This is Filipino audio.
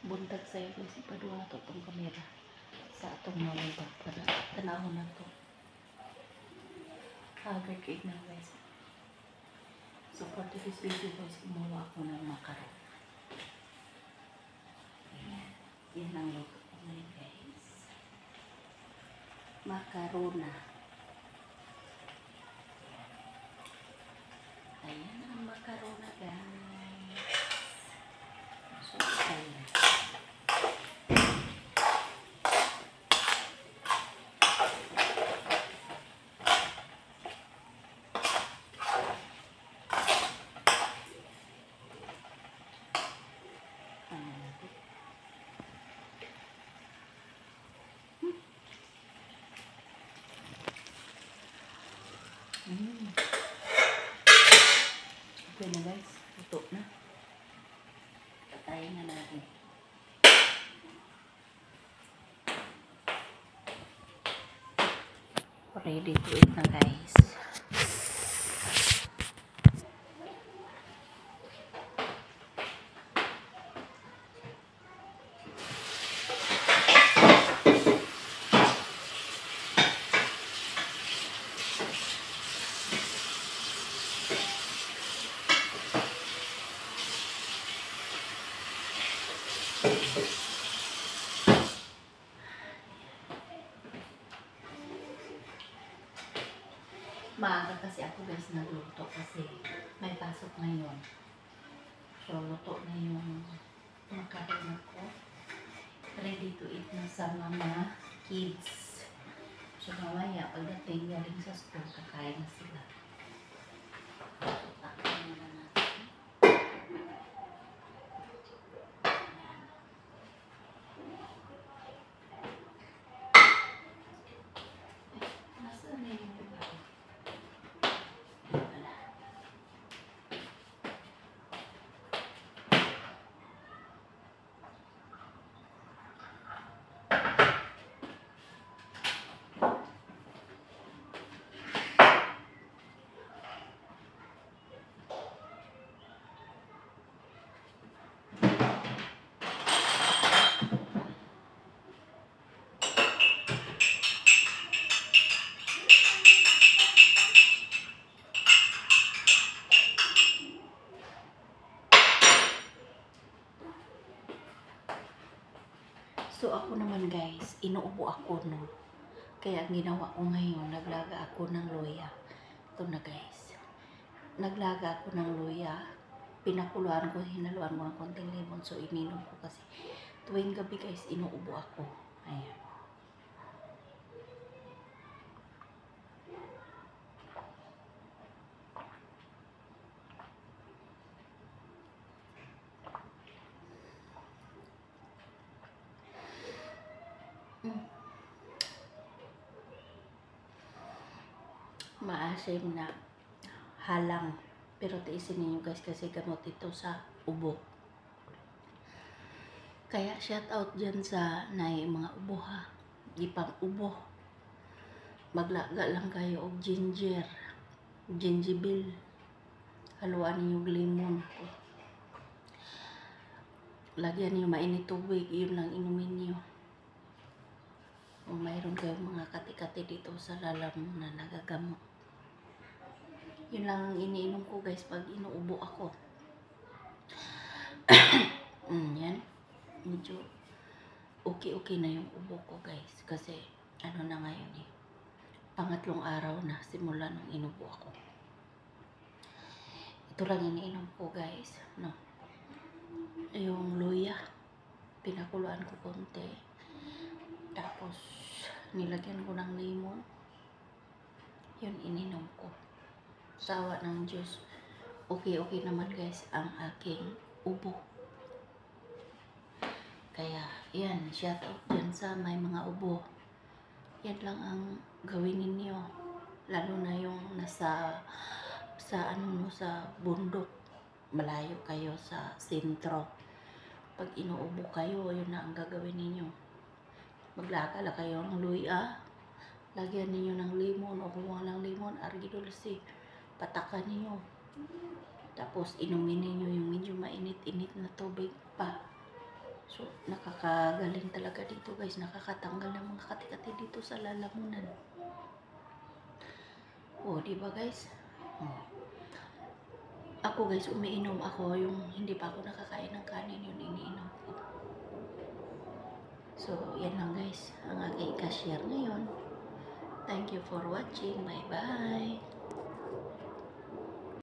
buntag sa'yo guys, ipaduwa na to itong kamera sa atong mawala para tanahon na to. Haggard cake na guys. So for today's video guys, gumawa ako ng makaron. Yan ang luto ko ngayon guys. Makarona. Ayan ang makarona guys. So ayan. Okay na guys, luto na. Patayin na natin. Ready to eat na guys. Maaga kasi ako guys nagluto kasi may pasok ngayon. So luto na yung makaron ko. Ready to eat na sa mga kids. So mamaya pagdating galing sa school, kakain na sila. So takpan na natin. Nasaan na yung iba? So ako naman guys, inuubo ako no. Kaya ang ginawa ko ngayon, naglaga ako ng luya. Ito na guys. Naglaga ako ng luya. Pinakuluan ko, hinaluan ko ng konting lemon. So ininom ko kasi tuwing gabi guys, inuubo ako. Ayan. Maasim na halang, pero tiisin ninyo guys kasi gamot ito sa ubo. Kaya shout out dyan sa mga ubo ha, ipang ubo, maglaga lang kayo og gingibil, haluan ninyo lemon, lagyan niyo mainit tubig, yun lang inumin niyo. Kung mayroon kayong mga kati-kati dito sa lalam na nagagamot, yun lang ang iniinom ko guys pag inuubo ako. Yan. Medyo okay na yung ubo ko guys. Kasi ano na ngayon eh. Pangatlong araw na simula nung inubo ako. Ito lang iniinom ko guys. No. Yung luya. Pinakuluan ko konti. Tapos nilagyan ko ng lemon. Yun ininom ko. Sawa ng juice. Okay naman guys ang aking ubo. Kaya yan, shout out dyan sa may mga ubo. Yan lang ang gawin ninyo. Lalo na yung nasa sa bundok. Malayo kayo sa sentro. Pag inuubo kayo, yun na ang gagawin ninyo. Maglakala kayo ng luya. Lagyan ninyo ng lemon o kung walang lemon, argidulce. Patakan ninyo. Tapos inumin ninyo yung medyo mainit-init na tubig pa. So, Napakagaling talaga dito guys. Nakakatanggal ng mga kati-kati dito sa lalamunan. O, di ba guys? Oh. Ako guys, umiinom ako yung hindi pa ako nakakain ng kanin, yun iniinom ko. So, yan lang guys, ang aking ka-share ngayon. Thank you for watching. Bye-bye.